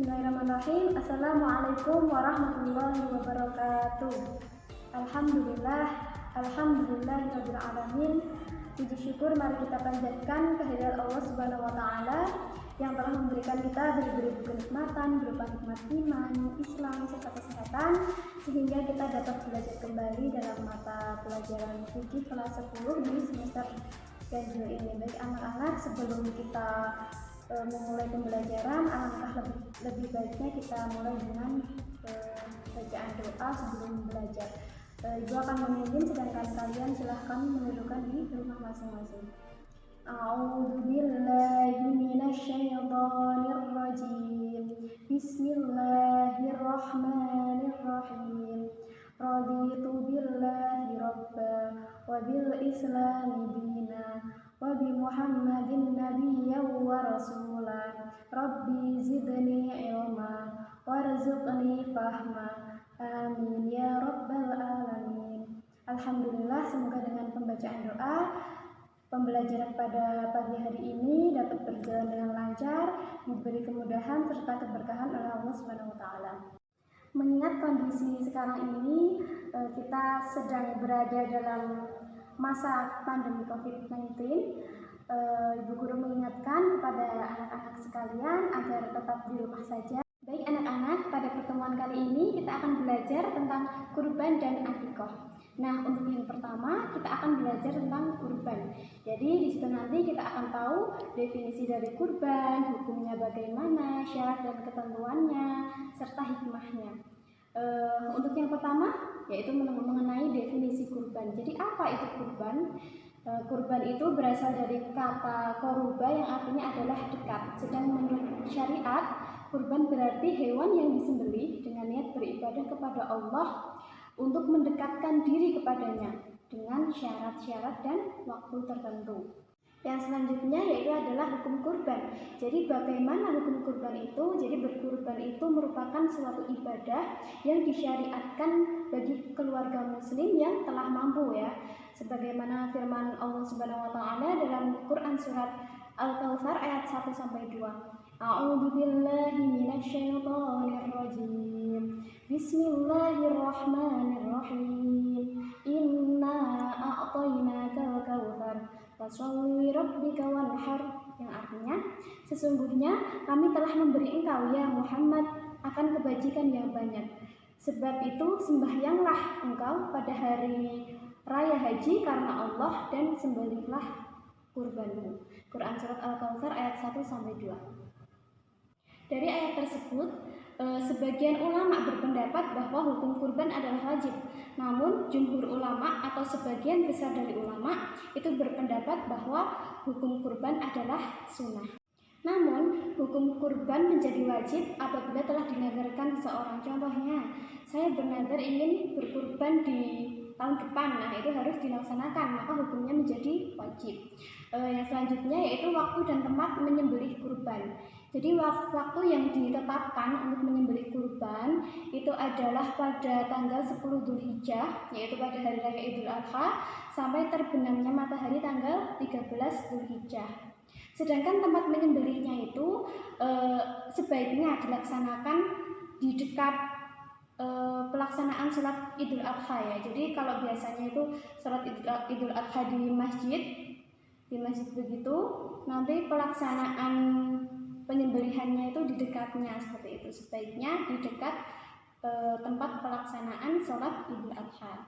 Bismillahirrahmanirrahim. Assalamualaikum warahmatullahi wabarakatuh. Alhamdulillahirabbil alamin. Puji syukur mari kita panjatkan kehadirat Allah Subhanahu wa taala yang telah memberikan kita beri-beri kenikmatan berupa nikmat iman, Islam serta kesehatan sehingga kita dapat belajar kembali dalam mata pelajaran fikih kelas 10 di semester ganjil ini. Baik anak-anak, sebelum kita memulai pembelajaran, alangkah lebih baiknya kita mulai dengan bacaan doa sebelum belajar. Ibu akan memimpin, sedangkan kalian silahkan menundukkan di rumah masing-masing. A'udzubillahi minasyaitonirrajim. Bismillahirrahmanirrahim. Raditu billahi rabba wa bil islami dina wa bi Muhammadin nabiyyan wa rasulan. Rabbi zidni ilma warzuqni fahma. Amin ya rabbal alamin. Alhamdulillah, semoga dengan pembacaan doa pembelajaran pada pagi hari ini dapat berjalan dengan lancar, diberi kemudahan serta keberkahan oleh Allah Subhanahu wa taala. Mengingat kondisi sekarang ini kita sedang berada dalam masa pandemi COVID-19, Ibu Guru mengingatkan kepada anak-anak sekalian agar tetap di rumah saja. Baik anak-anak, pada pertemuan kali ini kita akan belajar tentang kurban dan akikah. Nah, untuk yang pertama kita akan belajar tentang kurban. Jadi di situ nanti kita akan tahu definisi dari kurban, hukumnya bagaimana, syarat dan ketentuannya, serta hikmahnya. Untuk yang pertama yaitu mengenai definisi kurban. Jadi apa itu kurban? Kurban itu berasal dari kata koruba yang artinya adalah dekat. Sedang menurut syariat, kurban berarti hewan yang disembelih dengan niat beribadah kepada Allah untuk mendekatkan diri kepadanya dengan syarat-syarat dan waktu tertentu. Yang selanjutnya yaitu adalah hukum kurban. Jadi bagaimana hukum kurban itu? Jadi berkurban itu merupakan suatu ibadah yang disyariatkan bagi keluarga muslim yang telah mampu ya. Sebagaimana firman Allah Subhanahu wa taala dalam Quran surat Al-Kautsar ayat 1 sampai 2. A'udzubillahi minasyaitonirrajim. Bismillahirrahmanirrahim. Inna a'tainakal kautsar fasholli rabbika wanhar, yang artinya sesungguhnya kami telah memberi engkau ya Muhammad akan kebajikan yang banyak, sebab itu sembahyanglah engkau pada hari raya haji karena Allah dan sembelihlah kurbanmu. Quran surat Al-Kautsar ayat 1 sampai 2. Dari ayat tersebut, sebagian ulama berpendapat bahwa hukum kurban adalah wajib. Namun, jumhur ulama atau sebagian besar dari ulama itu berpendapat bahwa hukum kurban adalah sunnah. Namun, hukum kurban menjadi wajib apabila telah dinadarkan seseorang. Contohnya, saya bernadar ingin berkurban di tahun depan, nah itu harus dilaksanakan, maka hukumnya menjadi wajib. Yang selanjutnya yaitu waktu dan tempat menyembelih kurban. Jadi waktu yang ditetapkan untuk menyembelih kurban itu adalah pada tanggal 10 Dzulhijjah, yaitu pada hari raya Idul Adha, sampai terbenamnya matahari tanggal 13 Dzulhijjah. Sedangkan tempat menyembelihnya itu sebaiknya dilaksanakan di dekat pelaksanaan sholat Idul Adha ya. Jadi kalau biasanya itu sholat Idul Adha di masjid begitu, nanti pelaksanaan penyembelihannya itu di dekatnya seperti itu. Sebaiknya di dekat tempat pelaksanaan sholat Idul Adha.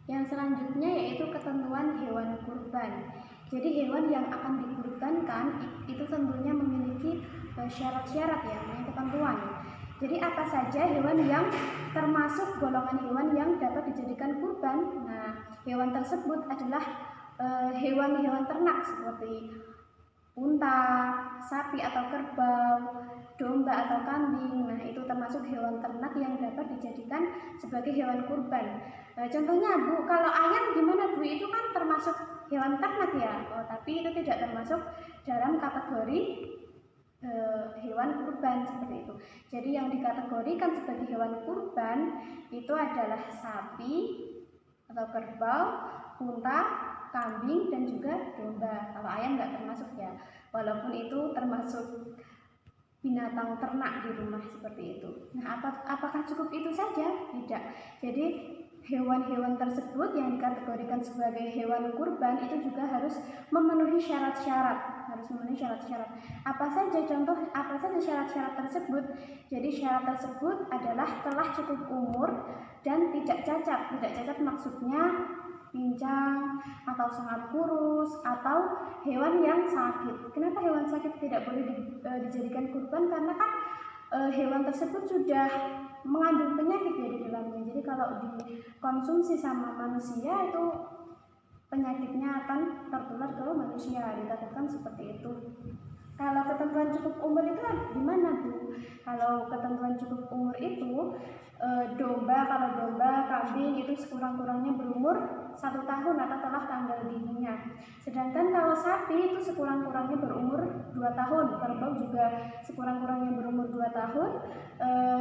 Yang selanjutnya yaitu ketentuan hewan kurban. Jadi hewan yang akan dikurbankan itu tentunya memiliki syarat-syarat ya, ketentuan. Jadi apa saja hewan yang termasuk golongan hewan yang dapat dijadikan kurban? Nah, hewan tersebut adalah hewan-hewan ternak seperti unta, sapi atau kerbau, domba atau kambing. Nah, itu termasuk hewan ternak yang dapat dijadikan sebagai hewan kurban. Contohnya Bu, kalau ayam gimana Bu? Itu kan termasuk hewan ternak ya. Tapi itu tidak termasuk dalam kategori hewan kurban seperti itu. Jadi yang dikategorikan sebagai hewan kurban itu adalah sapi atau kerbau, unta, kambing dan juga domba. Kalau ayam nggak termasuk ya, walaupun itu termasuk binatang ternak di rumah seperti itu. Nah, apakah cukup itu saja? Tidak. Jadi hewan-hewan tersebut yang dikategorikan sebagai hewan kurban itu juga harus memenuhi syarat-syarat. Apa saja syarat-syarat tersebut? Jadi syarat tersebut adalah telah cukup umur dan tidak cacat. Tidak cacat maksudnya pincang atau sangat kurus atau hewan yang sakit. Kenapa hewan sakit tidak boleh dijadikan kurban? Karena kan hewan tersebut sudah mengandung penyakit ya di dalamnya. Jadi kalau dikonsumsi sama manusia itu penyakitnya akan tertular ke manusia, ditakutkan seperti itu. Kalau ketentuan cukup umur itu gimana Bu? Kalau ketentuan cukup umur itu kalau domba, kambing itu sekurang-kurangnya berumur 1 tahun atau telah tanggal dinginnya. Sedangkan kalau sapi itu sekurang-kurangnya berumur 2 tahun, kerbau juga sekurang-kurangnya berumur 2 tahun,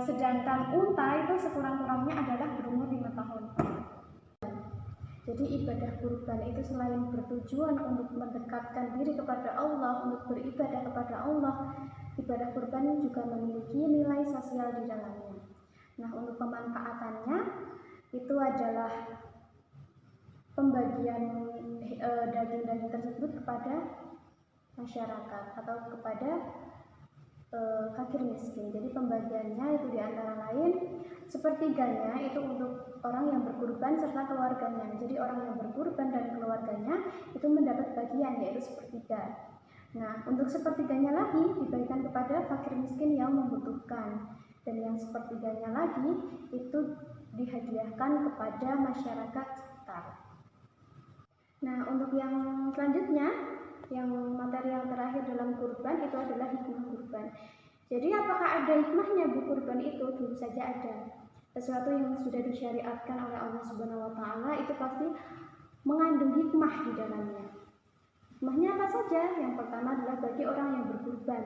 sedangkan unta itu sekurang-kurangnya adalah berumur 5 tahun. Jadi ibadah kurban itu selain bertujuan untuk mendekatkan diri kepada Allah, untuk beribadah kepada Allah, ibadah kurban juga memiliki nilai sosial di dalamnya. Nah, untuk pemanfaatannya itu adalah pembagian daging-daging tersebut kepada masyarakat atau kepada fakir miskin. Jadi pembagiannya itu diantara lain sepertiganya itu untuk orang yang berkurban serta keluarganya. Jadi orang yang berkurban dan keluarganya itu mendapat bagian yaitu sepertiga. Nah, untuk sepertiganya lagi dibagikan kepada fakir miskin yang membutuhkan, dan yang sepertiganya lagi itu dihadiahkan kepada masyarakat sekitar. Nah, untuk yang selanjutnya, yang materi yang terakhir dalam kurban itu adalah hikmah kurban. Jadi apakah ada hikmahnya Bu kurban itu? Tentu saja ada. Sesuatu yang sudah disyariatkan oleh Allah Subhanahu wa taala itu pasti mengandung hikmah di dalamnya. Hikmahnya apa saja? Yang pertama adalah bagi orang yang berkurban.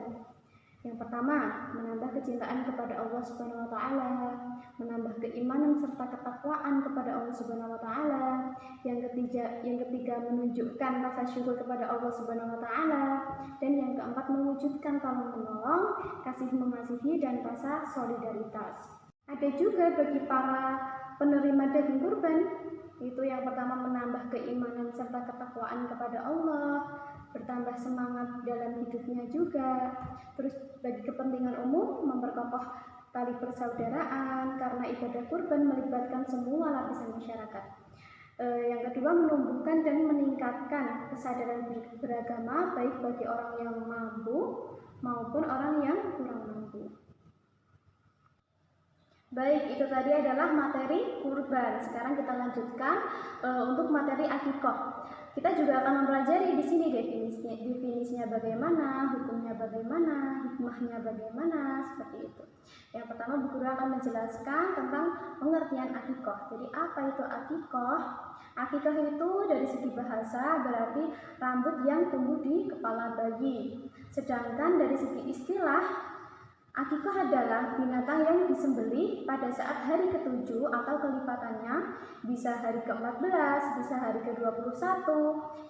Yang pertama, menambah kecintaan kepada Allah Subhanahu wa taala, menambah keimanan serta ketakwaan kepada Allah Subhanahu wa taala. Yang ketiga menunjukkan rasa syukur kepada Allah Subhanahu wa taala, dan yang keempat mewujudkan tolong menolong, kasih mengasihi dan rasa solidaritas. Ada juga bagi para penerima daging kurban, itu yang pertama menambah keimanan serta ketakwaan kepada Allah, bertambah semangat dalam hidupnya juga. Terus bagi kepentingan umum memperkokoh tali persaudaraan karena ibadah kurban melibatkan semua lapisan masyarakat. Yang kedua menumbuhkan dan meningkatkan kesadaran beragama baik bagi orang yang mampu maupun orang yang kurang mampu. Baik, itu tadi adalah materi kurban. Sekarang kita lanjutkan untuk materi akikoh. Kita juga akan mempelajari di sini definisinya bagaimana, hukumnya bagaimana, hikmahnya bagaimana, seperti itu. Yang pertama, Bu Guru akan menjelaskan tentang pengertian akikoh. Jadi apa itu akikoh? Akikoh itu dari segi bahasa berarti rambut yang tumbuh di kepala bayi. Sedangkan dari segi istilah, akikoh adalah binatang yang disembelih pada saat hari ke-7 atau kelipatannya bisa hari ke-14, bisa hari ke-21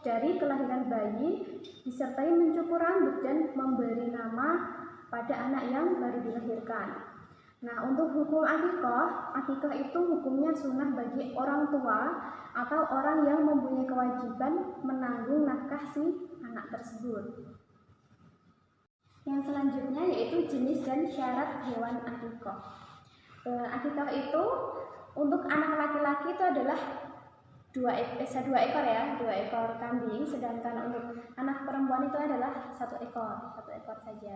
dari kelahiran bayi, disertai mencukur rambut dan memberi nama pada anak yang baru dilahirkan. Nah, untuk hukum akikoh itu hukumnya sunnah bagi orang tua atau orang yang mempunyai kewajiban menanggung nafkah si anak tersebut. Yang selanjutnya yaitu jenis dan syarat hewan akikoh. Akikoh itu untuk anak laki-laki itu adalah 2 ekor kambing, sedangkan untuk anak perempuan itu adalah 1 ekor saja.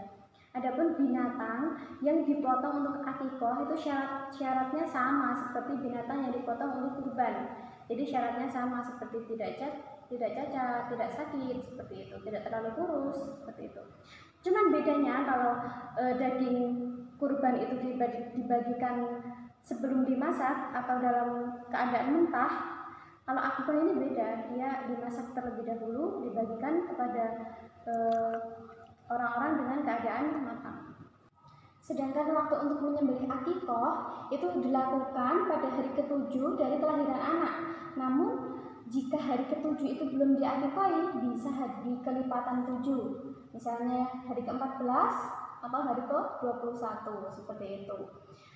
Adapun binatang yang dipotong untuk akikoh itu syaratnya sama seperti binatang yang dipotong untuk kurban. Jadi syaratnya sama seperti tidak cacat, tidak sakit, seperti itu, tidak terlalu kurus, seperti itu. Cuman bedanya kalau daging kurban itu dibagikan sebelum dimasak atau dalam keadaan mentah, kalau akikoh ini beda, dia dimasak terlebih dahulu, dibagikan kepada orang-orang dengan keadaan matang. Sedangkan waktu untuk menyembelih akikoh itu dilakukan pada hari ke-7 dari kelahiran anak. Namun jika hari ke-7 itu belum diakikohi, bisa di kelipatan 7. Misalnya hari ke-14 atau hari ke-21 seperti itu.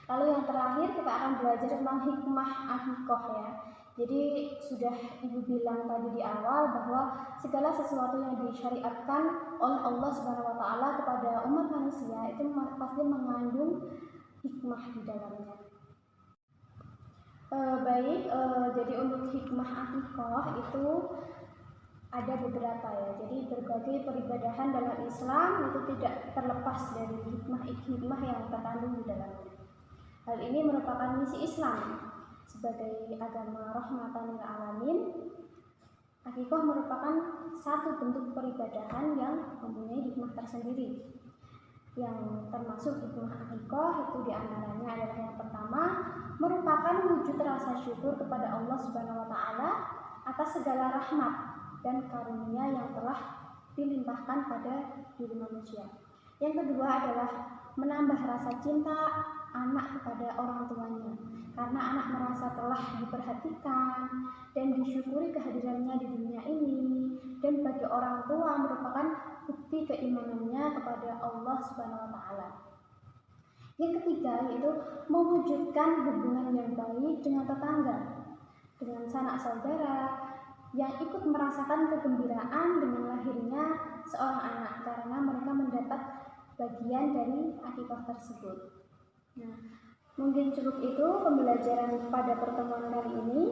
Lalu yang terakhir kita akan belajar tentang hikmah akikoh ya. Jadi sudah Ibu bilang tadi di awal bahwa segala sesuatu yang disyariatkan oleh Allah Subhanahu wa taala kepada umat manusia itu pasti mengandung hikmah di dalamnya. Jadi untuk hikmah akikoh itu ada beberapa ya. Jadi berbagai peribadahan dalam Islam itu tidak terlepas dari hikmah yang terkandung di dalamnya. Hal ini merupakan misi Islam sebagai agama rahmatan lil alamin. Akikoh merupakan satu bentuk peribadahan yang mempunyai hikmah tersendiri. Yang termasuk hikmah akikoh itu diantaranya adalah yang pertama, merupakan wujud rasa syukur kepada Allah Subhanahu wa taala atas segala rahmat dan karunia yang telah dilimpahkan pada diri manusia. Yang kedua adalah menambah rasa cinta anak kepada orang tuanya, karena anak merasa telah diperhatikan dan disyukuri kehadirannya di dunia ini, dan bagi orang tua merupakan bukti keimanannya kepada Allah Subhanahu wa taala. Yang ketiga yaitu mewujudkan hubungan yang baik dengan tetangga, dengan sanak saudara yang ikut merasakan kegembiraan dengan lahirnya seorang anak karena mereka mendapat bagian dari akikoh tersebut. Nah, mungkin cukup itu pembelajaran pada pertemuan kali ini.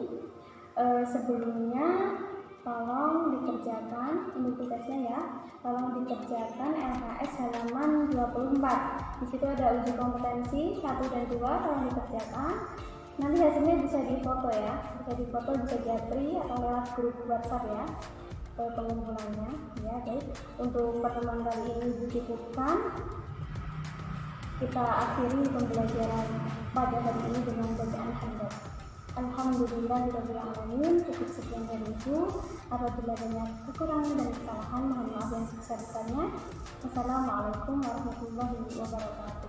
Sebelumnya tolong dikerjakan untuk tugasnya ya. Tolong dikerjakan LKS halaman 24. Di situ ada uji kompetensi 1 dan 2, tolong dikerjakan. Nanti hasilnya bisa difoto ya. Bisa difoto, bisa japri atau lewat grup WhatsApp ya. Pengumpulannya ya, guys. Untuk pertemuan kali ini dicukupkan. Kita akhiri pembelajaran pada hari ini dengan bacaan hamdalah. Alhamdulillahirabbil alamin. Cukup sekian dari Ibu. Apabila banyak kekurangan dan kesalahan, mohon maaf yang sebesar-besarnya. Wassalamualaikum warahmatullahi wabarakatuh.